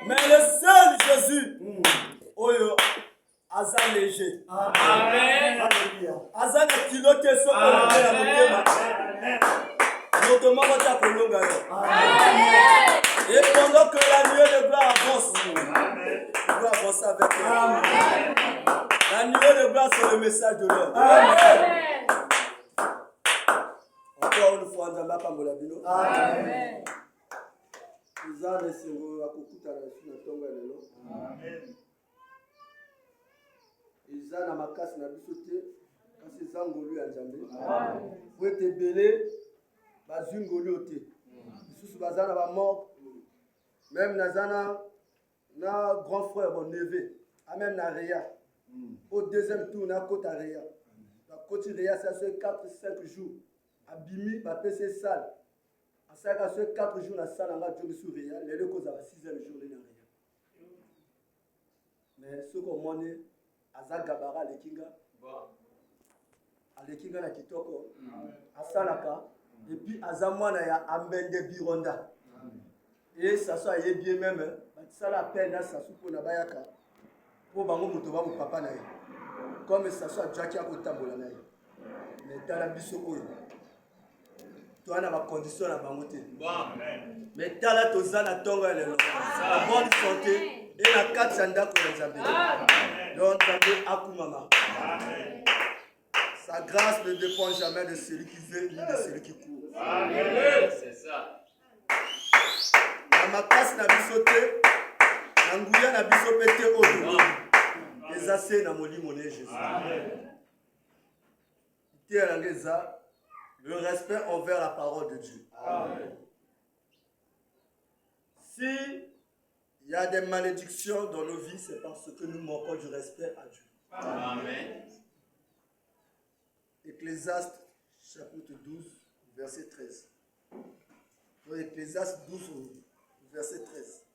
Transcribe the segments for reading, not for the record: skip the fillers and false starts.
Mais le seul Jésus, Oyo, Azan léger. Amen. Azan kilo que ce qu'on fait la montée. Notamment votre colonga. Et pendant que la nuée de gloire avance, on doit avancer avec elle. La nuée de gloire c'est le message de l'homme. Encore une fois, on n'a pas de bino. Amen. Nous allons essayer de kukuta na tonga lelo. Amen. Ils ont ma casse na bisoté kasi zangolu ya Nzambe. Amen. Pour être belé bazungolu oté. Sous bazana ba mort. Même nazana na grand frère mon neveu, a même na Réa. Au deuxième tour na Côte Réa. La Côte Réa ça fait 4-5 jours. Abimi ba PC salle. À ça que ce 4 jours la salle en a sur Réa, les deux causes à la 6e journée na Réa. Mais ce qu'on monnaie Aza Gabara Lekinga. Alekinga na kitoko. Asalaka. Et puis Azamwana ya Ambende Bironda. Et ça soit bien même. Ça la peine à sa soupe na bayaka. Pour bango mutoba mu papa na ye. Comme ça soit Jackie à Kotambola na ye. Mais dans la biso oyo. Toi na ma condition na bango te. Mais dans la tozana tonga lelo. Bonne santé et la 4 sanda ko Nzambe. Donc Nzambe akumama. Amen. Sa grâce ne dépend jamais de celui qui veut ni de celui qui court. Amen. C'est ça. Ma casse na bisoté, na nguya na bisopete oyo. Les assez na molimo ne Jésus. Amen. Le respect envers la parole de Dieu. Amen. Si il y a des malédictions dans nos vies, c'est parce que nous manquons du respect à Dieu. Amen. Ecclésiaste chapitre 12, verset 13. Ecclésiaste 12, verset 13.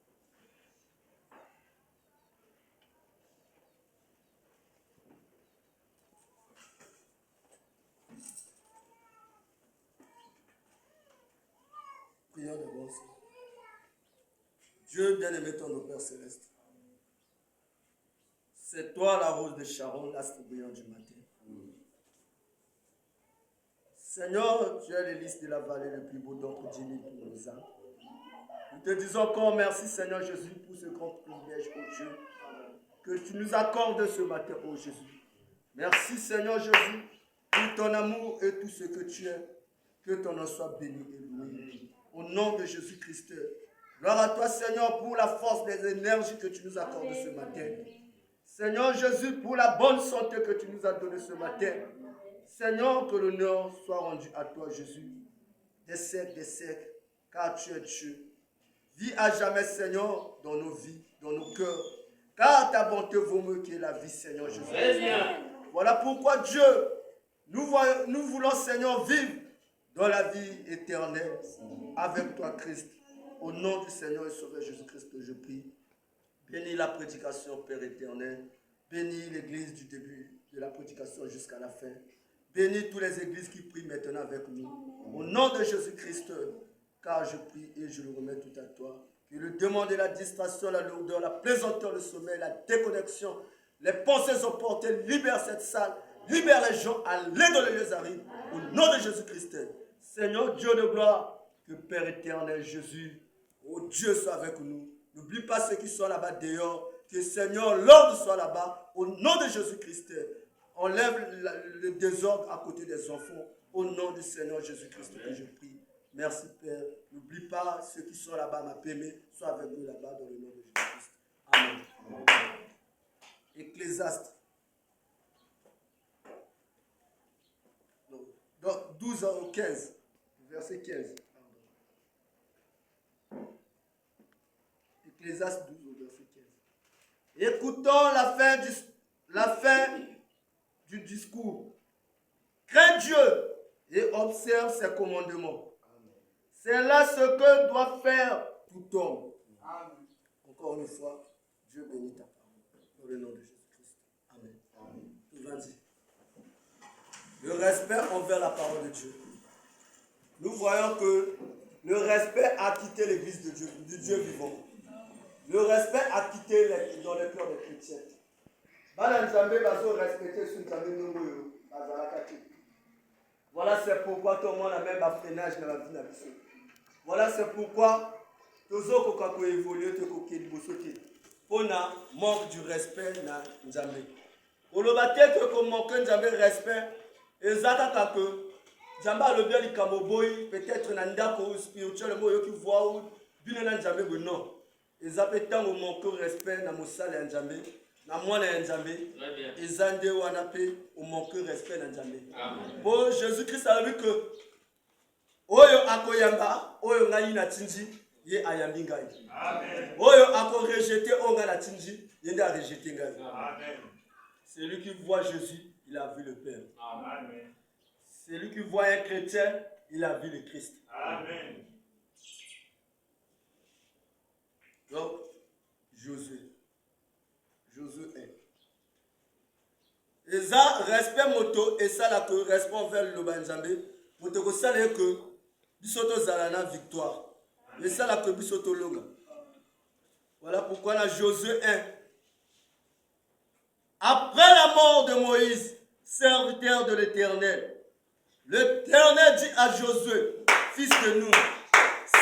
Seigneur d'avance. Dieu bien-aimé, ton Père céleste. C'est toi la rose de Sharon, l'astre brillant du matin. Seigneur, tu es l'hélice de la vallée, le plus beau don que Dieu pour nos âmes. Nous te disons encore merci, Seigneur Jésus, pour ce grand privilège, oh Dieu, que tu nous accordes ce matin, oh Jésus. Merci, Seigneur Jésus, pour ton amour et tout ce que tu es. Que ton nom soit béni et loué. Au nom de Jésus-Christ. Gloire à toi, Seigneur, pour la force des énergies que tu nous accordes ce matin. Seigneur Jésus, pour la bonne santé que tu nous as donnée ce matin. Seigneur, que l'honneur soit rendu à toi, Jésus, des siècles, car tu es Dieu. Vis à jamais, Seigneur, dans nos vies, dans nos cœurs, car ta bonté vaut mieux que la vie, Seigneur Jésus. Voilà pourquoi, Dieu, nous voulons, Seigneur, vivre dans la vie éternelle avec toi, Christ. Au nom du Seigneur et Sauveur Jésus-Christ, je prie. Bénis la prédication, Père éternel. Bénis l'église du début de la prédication jusqu'à la fin. Bénis toutes les églises qui prient maintenant avec nous. Au nom de Jésus-Christ, car je prie et je le remets tout à toi. Que le demande et la distraction, la lourdeur, la plaisanteur, le sommeil, la déconnexion, les pensées emportées, libère cette salle, libère les gens, allez dans les lieux arides. Au nom de Jésus-Christ. Seigneur Dieu de gloire, que Père éternel Jésus, oh Dieu, soit avec nous. N'oublie pas ceux qui sont là-bas dehors. Que Seigneur, l'ordre soit là-bas. Au nom de Jésus-Christ. Enlève le désordre à côté des enfants. Au nom du Seigneur Jésus-Christ que je prie. Merci Père. N'oublie pas ceux qui sont là-bas, ma PME, sois avec nous là-bas dans le nom de Jésus-Christ. Amen. Ecclésiaste. Donc 12 au 15. Verset 15. Ecclésiaste 12 au verset 15. Écoutons la fin du discours. Crains Dieu et observe ses commandements. C'est là ce que doit faire tout homme. Amen. Encore une fois, Dieu bénit ta parole. Dans le nom de Jésus-Christ. Amen. Vas-y. Le respect envers la parole de Dieu. Nous voyons que le respect a quitté l'église de Dieu, du Dieu vivant. Le respect a quitté dans les cœurs des chrétiens. Voilà c'est pourquoi tout le monde a même un freinage dans la vie. Voilà c'est pourquoi tous les gens qui évoluent on a manque du respect dans Nzambe. On a manque de respect. Et ça que Nzamba le bien du Kamoboy peut-être nandako spirituel mo yoki voix ou bien na Nzambe non. Et ça peut tant manque respect na mosala ya Nzambe. Na mwana ya Nzambe ezande wana pe au manque respect na Nzambe. Bon Jésus-Christ a vu que oyo akoyamba oyo ngai na tinji ye ayambi ngai. Amen. Oyo ako rejeté onga na tinji yende a rejeté ngai. Amen. Celui qui voit Jésus, il a vu le Père. Amen. Celui qui voit un chrétien, il a vu le Christ. Amen. Donc Josué 1. Et ça, respect moto, et ça, là, que respect envers le Banjambé, pour te saluer que Bisoto Zalana victoire. Et ça, là, que Bisoto Longa. Voilà pourquoi, là, Josué 1. Après la mort de Moïse, serviteur de l'Éternel, l'Éternel dit à Josué, fils de Nun,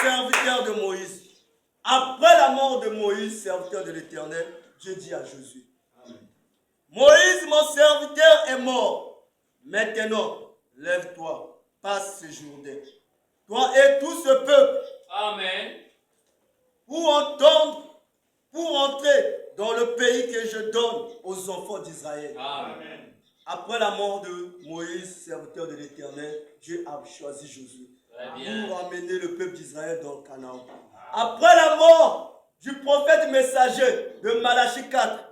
serviteur de Moïse. Après la mort de Moïse, serviteur de l'Éternel, Dieu dit à Josué, Moïse, mon serviteur, est mort. Maintenant, lève-toi, passe ce Jourdain. Toi et tout ce peuple. Amen. Pour entrer dans le pays que je donne aux enfants d'Israël. Amen. Après la mort de Moïse, serviteur de l'Éternel, Dieu a choisi Josué pour amener le peuple d'Israël dans le Canaan. Après la mort du prophète messager de Malachie 4,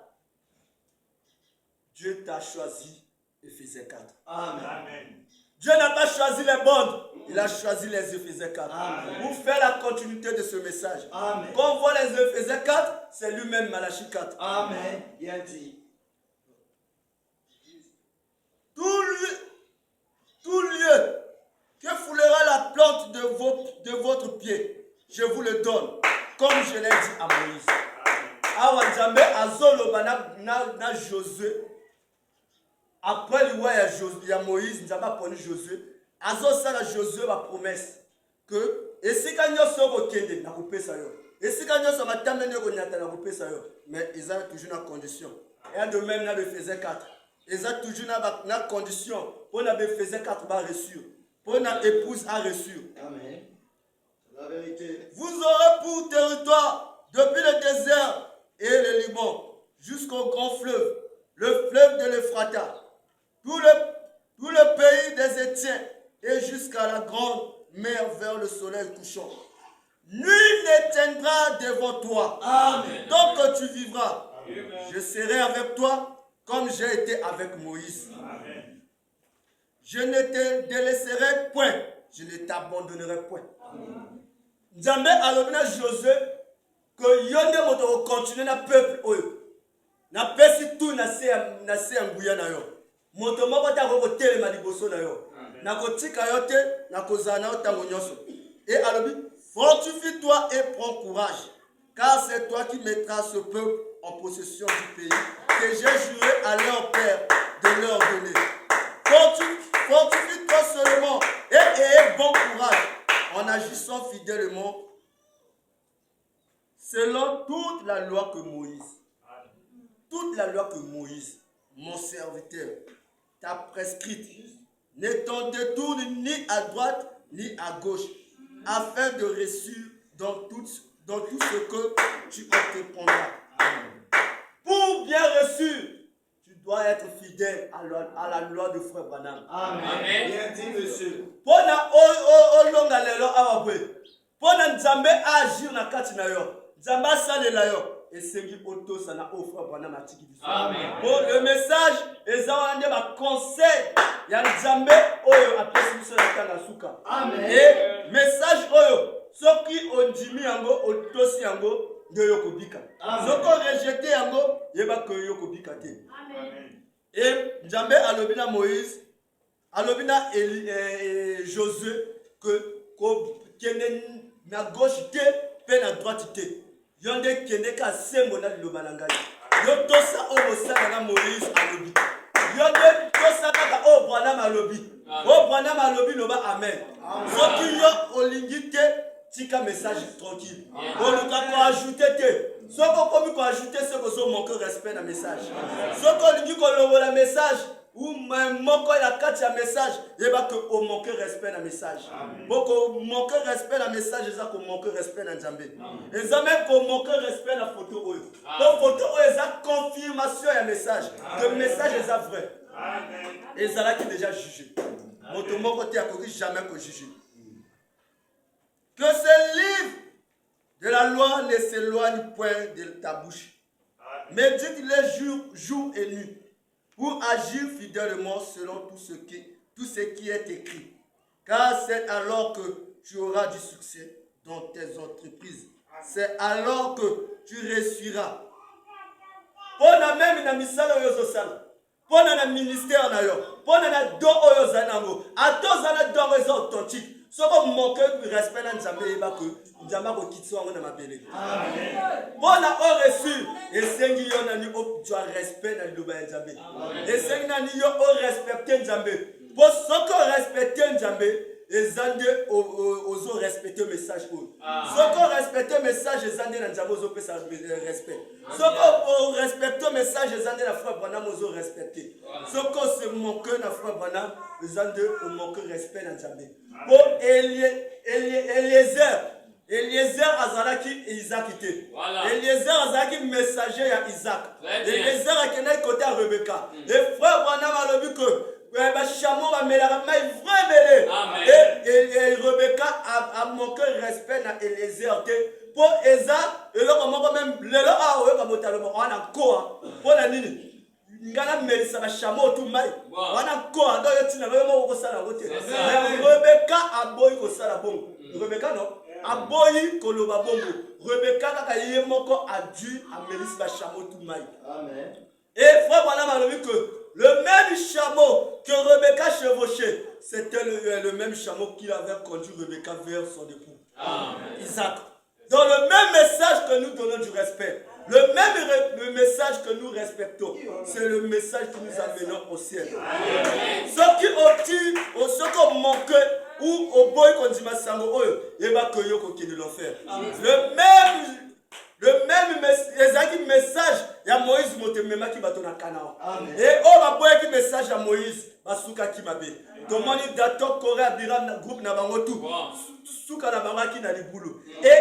Dieu t'a choisi, Éphésiens 4. Amen. Dieu n'a pas choisi les bonnes, il a choisi les Éphésiens 4. Amen. Pour faire la continuité de ce message. Amen. Quand on voit les Éphésiens 4, c'est lui-même Malachie 4. Amen. Bien dit. Tout lieu que foulera la plante de votre pied, je vous le donne, comme je l'ai dit à Moïse. Awa Nzambe azoloba na Josué. Après le roi il y a Moïse, Nzambe a pris Josué. Azosala Josué ma promesse que esika nyoso okende na kopesa yo. Esika nyoso matamba nyoko nyata na kopesa yo. Mais ils ont toujours une condition. Et de même na faisait 4. Ils ont toujours une condition. Pour na faisait 4 ba reçu. Pour na épouse a reçu. Amen. La vérité. Vous aurez pour territoire depuis le désert et le Liban jusqu'au grand fleuve, le fleuve de l'Euphrate, tout le pays des Étiens et jusqu'à la grande mer vers le soleil couchant. Nul ne tiendra devant toi. Amen. Tant que tu vivras, amen. Je serai avec toi comme j'ai été avec Moïse. Amen. Je ne te délaisserai point, je ne t'abandonnerai point. Nzambe alobina Josué que yonde moto continue na peuple oyo. Na pesi tout na se nguya na yo. Moto moko ta ko telema liboso na yo. Na ko tika yo te, na ko zana yo tango nyonso. Et alobi, fortifie-toi et prends courage, car c'est toi qui mettras ce peuple en possession du pays que j'ai juré à leur père de leur donner. Fortifie-toi seulement et aie bon courage en agissant fidèlement selon toute la loi que Moïse, mon serviteur, t'a prescrite. Ne t'en détourne ni à droite ni à gauche, afin de réussir dans tout ce que tu entreprendras. Pour bien réussir, tu dois être fidèle à la loi de Frère Branham. Amen. Bien dit, monsieur. Pona longa lelo awabwe. Pona Nzambe agir na kati na yo. Nzambe salela yo. Et c'est qui auto ça na offre Branham atiki biso. Amen. Bon, le message ezawande ba conseil ya Nzambe oyo apesi biso na tanga suka. Amen. Et message oyo soki ondimi yango otosi yango de yokobika. Soko rejeté yango yeba ko yokobika te. Amen. Et Nzambe alobina Moïse, alobina Josué que kene na gauche te pe na droite te. Yonde kene ka sembo na liloba na ngai. Yo tosa o mosala na Moïse alobi. Yonde tosa kaka o Branham alobi. O Branham alobi loba amen. Soki yo olingi te tika message tranquille. On nous a ajouté te. Soko komi ko ajouter ce que so manque respect na message. Soko olingi ko lobola message ou même moko la kati ya message yeba que o manque respect na message. Boko manque respect na message eza ko manque respect na Nzambe. Eza même ko manque respect na photo oyo. Donc photo oyo eza confirmation ya message. Que message eza vrai. Amen. Eza qui déjà jugé. Moto moko te akoki jamais ko juger. Que ce livre de la loi ne s'éloigne point de ta bouche. Médite-les jour et nuit pour agir fidèlement selon tout ce qui est écrit. Car c'est alors que tu auras du succès dans tes entreprises. C'est alors que tu réussiras. Pona même na misala yo zosala. Pona na ministère na yo. Pona na do oyo zanango. Ato zana do oyo authentique. Soko manque de respect na Nzambe yeba que Nzambe ko kitso ngo na mabele. Amen. Bona o reçu et sengi yo na ni o tu as respect na liloba ya Nzambe. Et sengi na ni yo o respecter Nzambe. Po soko respecter Nzambe ezande ozo respecter message ko. Soko respecter message ezande na Nzambe ozo pesa respect. Soko o respecter message ezande na Frère Branham ozo respecter. Soko se manque na Frère Branham ezande o manque respect na Nzambe. Pour Eliezer azalaki Isaac te. Eliezer azalaki messager ya Isaac. Eliezer akendaki côté à Rebecca. Et Frère Branham alobi que ba chameau ba melaka mai vrai belé. Et Rebecca a manqué respect na Eliezer te. Pour Eza eloko moko même lelo a oyo ka motalo wana ko pour la nini. Ngana melisa ba chameau tout mai. Wana ko ando yo tina yo mo ko sala ngote. Rebecca aboyi ko sala bongo. Rebecca non aboyi ko loba bongo. Rebecca kaka ye moko a dû a melisa ba chameau tout mai. Amen. Et Frère Branham a dit que le même chameau que Rebecca chevauchait, c'était le même chameau qui avait conduit Rebecca vers son époux, Isaac. Dans le même message que nous donnons du respect, le même message que nous respectons, c'est le message que nous amenons au ciel. Ceux qui ont ceux qui ont manqué, ou au boy qu'on dit Massango, et bah que yo qui de l'enfer. Le même message, il y a Moïse Motemema qui va donner Canaan. Et oh, ma qui message à Moïse, Basuka qui m'a bé. Tomani Dato, Corée, Abiram, groupe Nabangotu, Souka Nabanga qui n'a les boulots. Et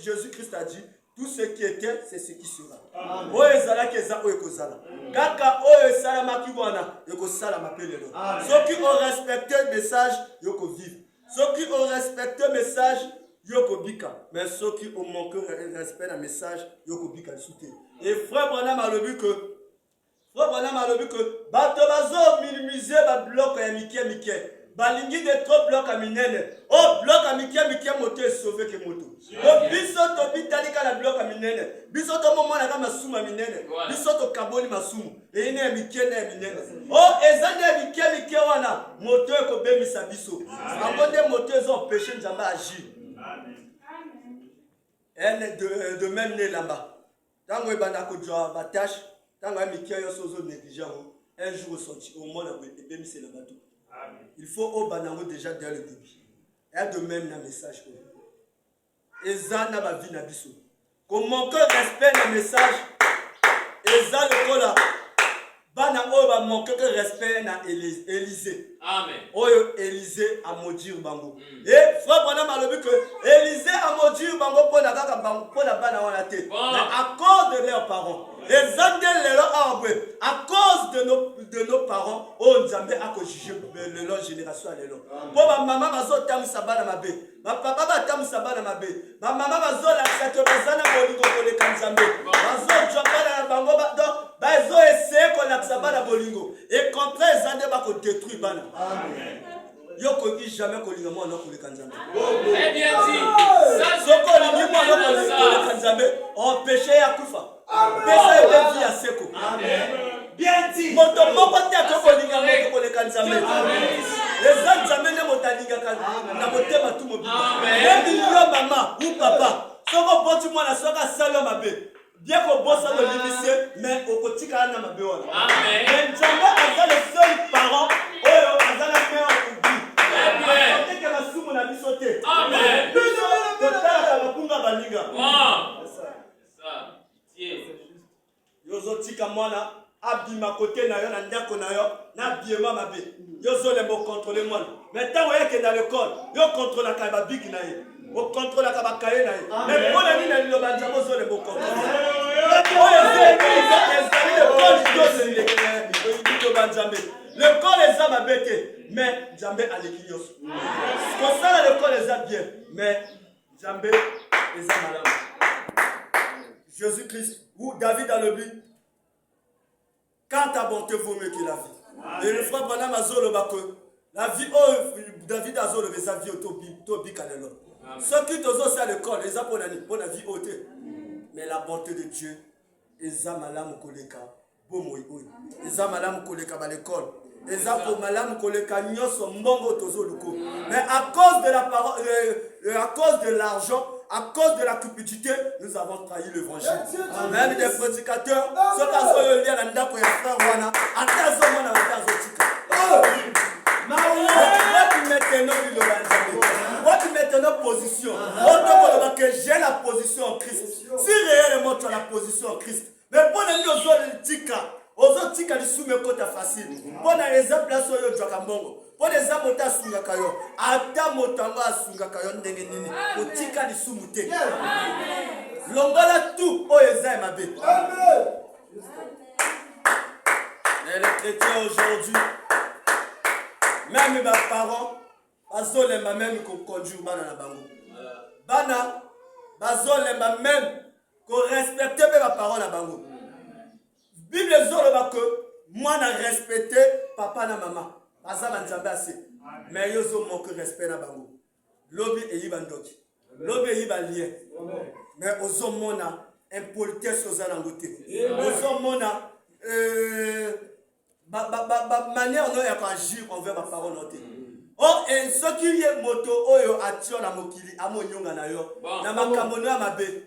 Jésus-Christ a dit, tout ce qui était, c'est ce qui sera. Oh, Ezala Keza, oh, Ekozala. Kaka, oh, Salama Kiwana, Ekosala m'appelle. Ceux qui ont respecté le message, Yoko vive. Ceux qui ont respecté le message, Yoko Bika. Mais ceux qui ont manqué le respect d'un message, Yoko Bika soutien. Et frère Branham a le but que Batobazo minimisé ba bloc à Mickey. Balingi de trop bloc à Minene. Oh, bloc à Mickey moto est sauvé que moto. Oh, bisoto bitalika la bloc à Minene. Bisoto moment la gama souma Minene. Bisoto kaboni masumu. Et il est Mickey na Minene. Oh, ezane Mickey wana. Moto est ko bemisa biso. Angonde moto est empêché Nzamba agir. Elle de même né là-bas. Tant que bana ko joa ba tâche, tant que Mickey yo sozo négligent, un jour sorti au monde et bemisa le bateau. Il faut au banango déjà dès le début. Et de même un message. Et ça n'a pas vie n'abisso. Comment que respect le message. Et ça le cola. Banango va manquer que respect na Élysée. Amen. Oyo Élysée a maudire bango. Et frère Branham a le but que Élysée a maudire bango pour la kaka bango pour la bana wana te. Mais à cause de leurs parents. Les angels à cause de nos parents, on jamais a juger leur génération à l'élo. Pour ma maman bazo tam sabana mabe. Ma papa ba tam sabana mabe. Ma maman bazo la sato bazana bolingo kole kanzambe. Bazo jokala na bango ba bazo essayer ko la sabana bolingo. Et contre les angels ba ko détruire bana. Amen. Yoko dit jamais ko linga mo na ko le kanzambe. Très bien dit. Ça soko lingi mo na ko le kanzambe. On péché ya kufa. Péché de vie à seko. Amen. Bien dit. Moto moko te ko linga mo ko le kanzambe. Les gens jamais ne motalinga kan na motema tu mo. Amen. Même yo maman ou papa, soko boti mo na soka salo mabe. Bien qu'on bosse dans le lycée, mais au quotidien na mabe wana. Amen. Mais jamais à le seul parent, oyo azala mère au bout. Amen. Dès que la soumu na bisoté. Amen. Totala ba kunga balinga. Ça. Tiens. Yozo tika mwana abima côté na yo na ndako na yo na biema mabe. Yozo le mo contrôler mwana. Mais tant que dans l'école, yo contrôle la kaba big na ye. Au contrôle la kaba kaye na ye. Mais pour la ligne le banjamo zo le mo contrôle. Le corps les a bêté, mais Djambé a l'équilibre. Comme ça, le corps les a bien, mais Djambé les a malades. Jésus-Christ, ou David a le but. Quand ta bonté vaut mieux que la vie. Et le frère Branham a zolo bako. La vie, oh, David a zolo les a vie au bicanelo. Ceux qui te ont à l'école, les a pour la vie ôtée. Mais la bonté de Dieu, eza malamu koleka bomoy oyo eza malamu koleka ba l'école eza ko malamu koleka nyoso mbongo tozoluko. Mais à cause de la parole à cause de l'argent, à cause de la cupidité, nous avons trahi l'évangile. Même des prédicateurs, ceux qui ont eu la ndako ya frère wana atazo mona atazo tika. What maintenant position? Que j'ai la position en Christ. Si réellement tu as la position en Christ, mais pour les autres tika, aux autres tika du sous mes côtes facile. Pour les exemples là sur le Jokambongo, pour les exemples là sur le Kayo, Adam Motanga sur le Kayo Ndengenini, au tika du sous mouté. Longola tout, oh Eza ma bête. Mais les chrétiens aujourd'hui, même mes parents, bazole ma même qu'on conduit bana na bango. Bana bazole ma même qu'on respecte ma parole na bango. Bible zolo ba que moi na respecter papa na maman. Bazama nzambe assez. Mais yo zo manque respect na bango. Lobi e yibandoki. Lobi e yibalie. Mais ozo mona impolitesse aux alangoté. Ozo mona manière non ya agir envers ma parole noté. Oh, et ce qui est moto, oyo atio na mokili, amonyonga na yo. Na makamono ya mabe.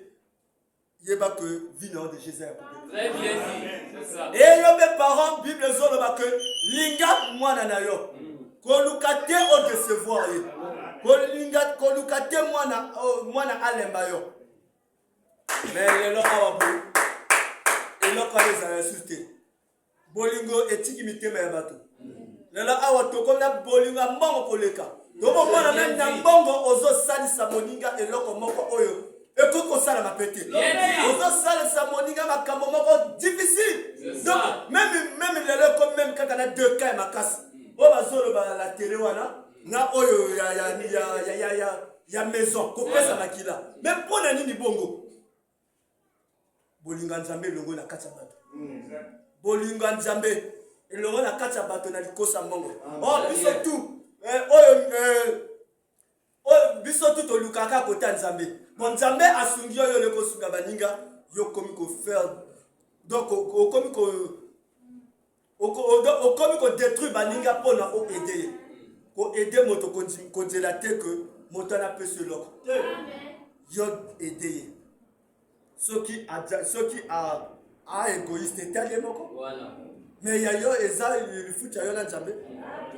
Yeba que vino de Jésus. Très bien dit, c'est ça. Et yo mes parents, Bible zolo ba que linga mwana na yo. Kolukate o décevoir ye. Kolukate mwana alemba yo. Mais lelo awabu. Eloko les insulté. Bolingo etiki mitema ya bato. Lelo awa tokomna bolinga mbongo koleka. Tomo mwana même na mbongo ozo salisa moninga eloko moko oyo. Ekoko sala mapete. Ozo salisa moninga makambo moko difficile. Donc même lelo comme même kaka na deux cas makasi. O bazolo ba la télé wana na oyo ya maison ko pesa makila. Mais pona nini bongo? Bolinga nzambe longo na kati ya bato. Bolinga nzambe longo na kati ya bato na likosa mbongo. Oh biso tu biso tu to lukaka kota nzambe. Bon nzambe asungi yo le ko sunga baninga yo komi ko faire donc o komi ko détruire baninga pona o aider. Ko aider moto ko dilate que moto na pe sur l'autre. Yo aider. Ceux qui a égoïste tellement voilà. Mais yo eza il faut ya yo na nzambe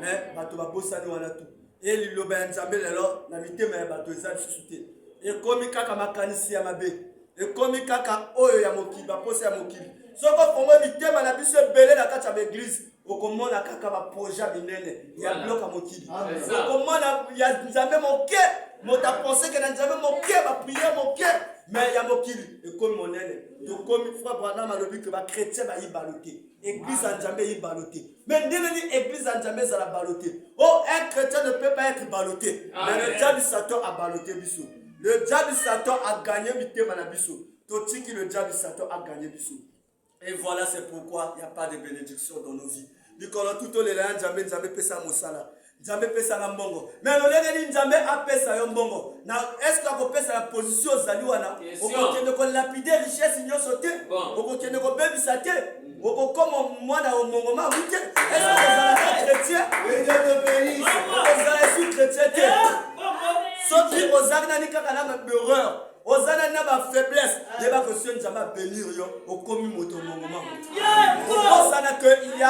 mais bato ba bosani wana tout et liloba ya nzambe lelo na mitema ya bato eza susute et komi kaka makanisi ya mabe et komi kaka oyo ya mokili ba posa ya mokili soko kongo mitema na biso ebele na kati ya église okomona kaka ba projet binene ya bloc ya mokili okomona ya nzambe moke mota penser que na nzambe moke ba prière moke mais ya mokili ekomi monene to komi frère Branham alobi que ba chrétien ba ibaloté église en nzambe ibaloté mais ndenge ni église en nzambe za la baloté oh un chrétien ne peut pas être baloté mais le diable Satan a baloté biso le diable Satan a gagné mitema na biso totiki le diable Satan a gagné biso et voilà c'est pourquoi il n'y a pas de bénédiction dans nos vies likolo tout le la nzambe pesa mosala nzambe pesa na mbongo mais lolenge ni nzambe apesa yo mbongo na est-ce que akopesa la position zali wana okokende ko lapider richesse nyonso te okokende ko bebisa te okokoma mwana o mongo ma wite est-ce que ozala chrétien ozala chrétien te soki ozali ni kaka na erreur ozana na ba faiblesse yeba que ce nzambe bénir yo okomi moto mongo ma ozana que il y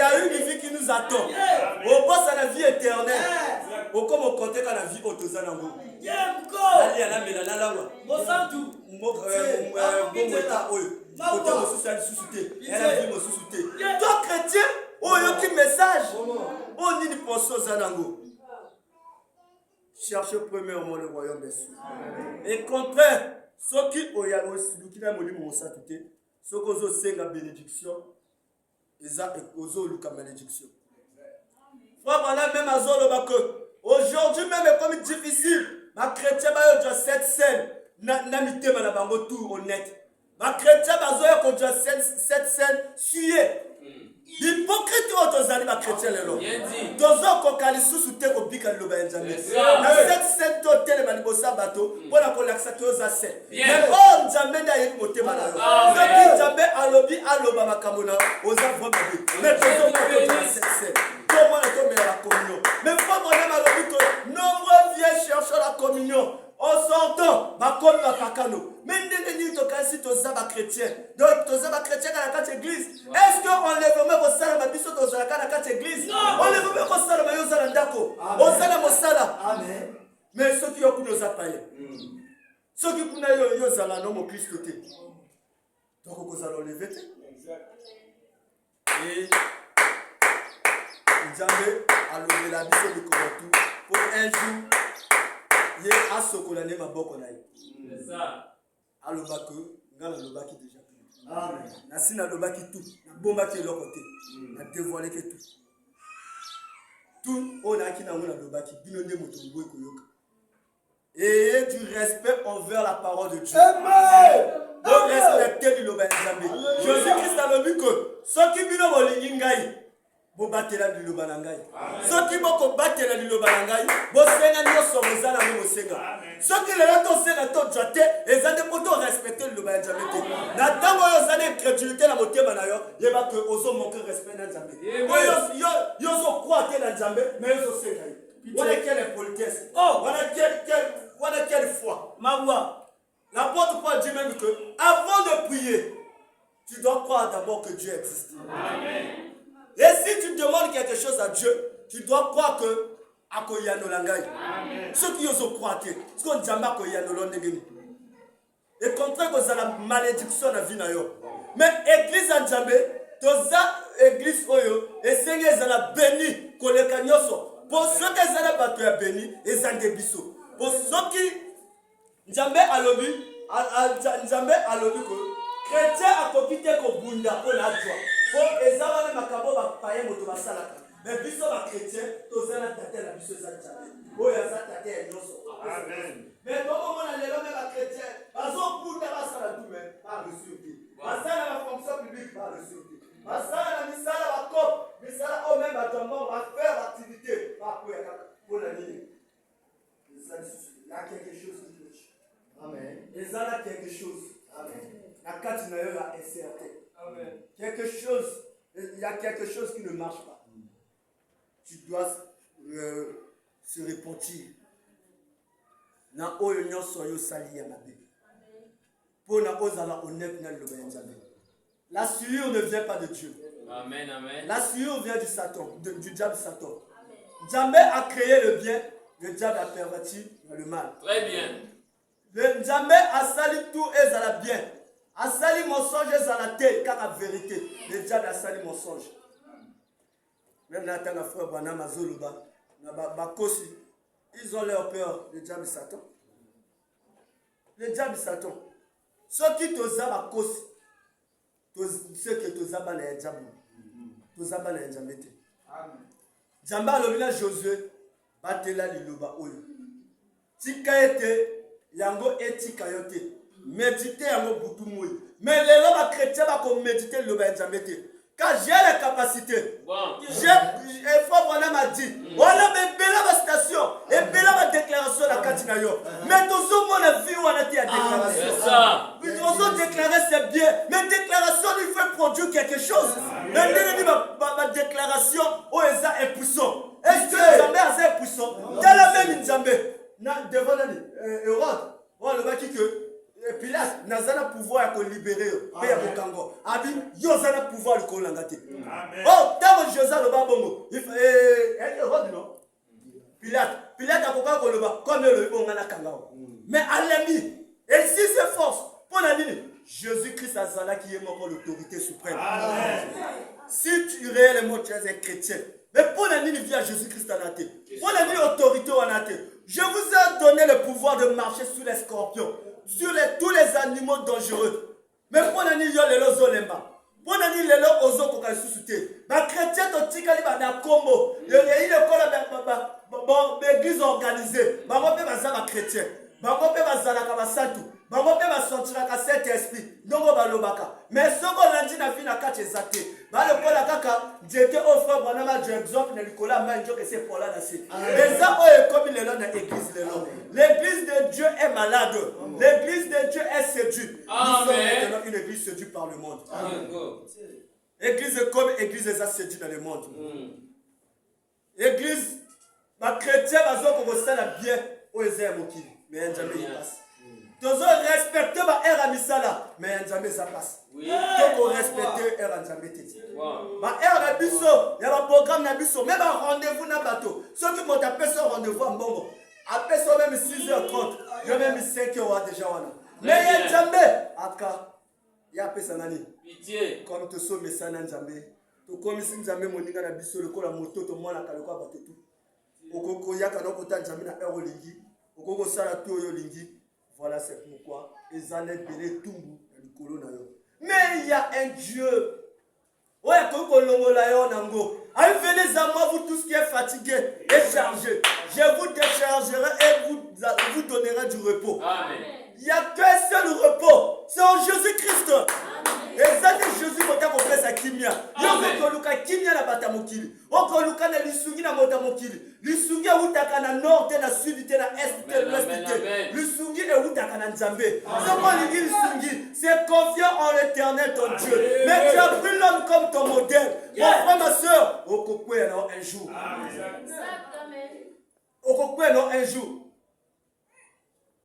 a une vie qui nous attend. On passe à la vie éternelle. Au comme on compte à la vie autozanango. Allez à la mélange. Mosantu. Toi chrétien, oh y'a un message. Oh ni penso zanango. Cherchez premièrement le royaume des cieux. Et contraire, ceux qui ont aussi qui n'a pas mon sainteté, ceux qui ont aussi la bénédiction. Eza ekozo luka malédiction. Frère voilà même azolo bako. Aujourd'hui même est comme difficile. Ma chrétien ba yo cette scène na mitema na bango tout honnête. Ma chrétien bazo yo ko cette scène suye. L'hypocrite otozali ma chrétien lelo. Tozo ko kalisusu te ko bika loba nzambe. Na cette scène totele ba libosa bato pona ko laksa to za scène. Mais oh nzambe na yebi motema na yo. Nzambe nzambe alobi aloba makamona oza vraiment. Mais tozo ko cette scène. Comment on tombe la communion. Mais pas mon âme alobi que nombreux viennent chercher la communion. En sortant, ma comme ma pakano. Mais nous sommes si tous les chrétiens. Donc, tous les chrétiens dans la carte église. Est-ce qu'on lève même au salam à biso dans la carte église? On lève même au salam à yosala ndako. Au salam au salam. Amen. Mais ceux qui ont pu nous appayer. Ceux qui ont pu nous yosala non au Christ côté. Donc, on va lever. Et Nzambe a levé la biso de Komatou pour un jour. Ye asokola ne maboko na ye. C'est ça. Alobaka ngala lobaki déjà. Amen. Na sina lobaki tout. Na bomba ki eloko te. Na dévoiler que tout. Tout on a qui na ngala lobaki bino nde moto ngwe koyoka. Et du respect envers la parole de Dieu. Amen. Donc respecter le Nzambe. Jésus-Christ a le but que ceux qui bino bolingi ngai bo batela liloba na ngai. Soki boko batela liloba na ngai, bo senga nyoso bozala mo senga. Soki lelo to senga to jate, ezande poto respecter liloba ya Nzambe te. Na tango yo zane crédulité na motema na yo, yeba que ozo manquer respect na Nzambe. Yo yozo croit na Nzambe mais yozo senga voilà quelle politesse voilà quelle foi l'apôtre Paul dit même que avant de prier tu dois croire d'abord que Dieu existe. Amen. Et si tu demandes quelque chose à Dieu tu dois croire que akoyano langai ceux qui yozo croire ce qu'on Nzambe akoyano londengeni et contraire que la malédiction na vie na yo mais église en Nzambe toza église oyo esenge ezala béni koleka nyonso pour ceux qui ezala bato ya béni ezange biso pour ceux qui Nzambe alobi ko chrétien akoki te kobunda mpona adwa po eza wana makambo bapaye moto basalaka mais biso bachrétien toza na tate na biso eza Nzambe oyo aza tate ya nyonso. Mais tokomona lelo me bachrétien bazobunda basala tout mais pas reçu te basala na fonction publique pas reçu te basala na misala bakope misala oyo même batombo bafaire activité bakoyaka mpona nini il y a quelque chose qui cloche. Amen. Il y a quelque chose. Amen. La carte n'a pas incertain. Amen. Quelque chose, il y a quelque chose qui ne marche pas. Tu dois se repentir. Na oyo nyonso yo sali ya mabe. Pour na ozala honnête na loba nzambe. La souillure ne vient pas de Dieu. Amen, amen. La souillure vient du Satan, du diable Satan. Nzambe a créé le bien, le diable a perverti le mal. Très bien. Le Nzambe a sali tout et ça bien. A sali mensonge et ça la tête car la vérité. Le diable a sali mensonge. Même là, tant frère Bwana Mazoluba, Bakosi, ils ont leur peur. Le diable Satan. Le diable Satan. Ceux qui te zaba Bakosi, ceux qui te zaba les diables, te zaba les diables. Nzambe alobila Josué, batela liloba oyo. Tika ete yango etika yote méditer yango butu moi mais les hommes chrétiens va comme méditer le ben Nzambe car j'ai la capacité j'ai faut Bwana m'a dit voilà mais bela ma station et bela ma déclaration la katina yo mais tozo mona vie on a dit à déclaration c'est ça tozo déclarer c'est bien mais déclaration il faut produire quelque chose mais ma déclaration oh eza impuissant est-ce que Nzambe a impuissant dans la même Nzambe devant Hérode, on le dit que Pilate n'a pas le pouvoir de libérer Abi, il a le pouvoir de collangater. Oh, tant que Joseph le babongo, Hérode non. Pilate a pouvoir de le battre comme le bongana kangao. Mais à l'ami, et si c'est force, pour la ligne, Jésus-Christ a Zala qui est mort l'autorité suprême. Si tu réellement tu es un chrétien, mais pour la ligne, via Jésus-Christ en athée. Pour la ligne, autorité en athée. Je vous ai donné le pouvoir de marcher sur les scorpions, sur tous les animaux dangereux. Mais pour la ligne, il y a les zolemba. Pour la ligne, il y a les ozo qui sont suscités. Les chrétiens ont dit qu'il y a des combos. Il y a des églises organisées. Il y a des chrétiens. Il y a des bango pe basentiraka cet esprit ndongo balobaka mais soko landi na vie na kati ezate balokola kaka nzete o frère Bwana ma exemple na likola mai njoke c'est pour là na se eza oyo ekomi lelo na église lelo l'église de Dieu est malade l'église de Dieu est séduite nous sommes maintenant une église séduite par le monde église comme église eza séduite dans le monde église ba chrétien bazoko kosala bien o eza mokili mais Nzambe y passe. Tu dois respecter ma ère à Misala, mais Nzambe ça passe. Tu dois respecter ère à Nzambe. Ma ère à Bisso, il y a un programme à Bisso, même un rendez-vous dans le bateau. Ceux qui m'ont appelé ce rendez-vous en Bongo, appelé ça même 6h30, il y a même 5h déjà. Mais il y a Nzambe, Aka, il y a appelé ça nani. Pitié. Comme tu sauves mes sangs Nzambe, tu comme si Nzambe mon ninga na Bisso, le col à moto, tu m'as la calquoi bateau tout. Okoko yaka no kota Nzambe na ère lingi, okoko sala tout yo lingi. Voilà, c'est pourquoi ils allaient béler tout le monde. Mais il y a un Dieu. Ouais, venez à moi, vous tous qui êtes fatigués et chargés. Je vous déchargerai et vous donnerai du repos. Amen. Il n'y a qu'un seul repos. C'est en Jésus-Christ. Et ça, c'est Jésus qui a fait sa kimia. Il y a kimia na batamokili. Oko luka na lisugi na motamokili. Lisugi ya utaka na nord, te na sud, te na est, te na ouest. Lisugi e utaka na Nzambe. C'est confiant en l'éternel ton Dieu. Mais tu as pris l'homme comme ton modèle. Mon frère, ma soeur, okokweya no un jour Exactement. okokweya no un jour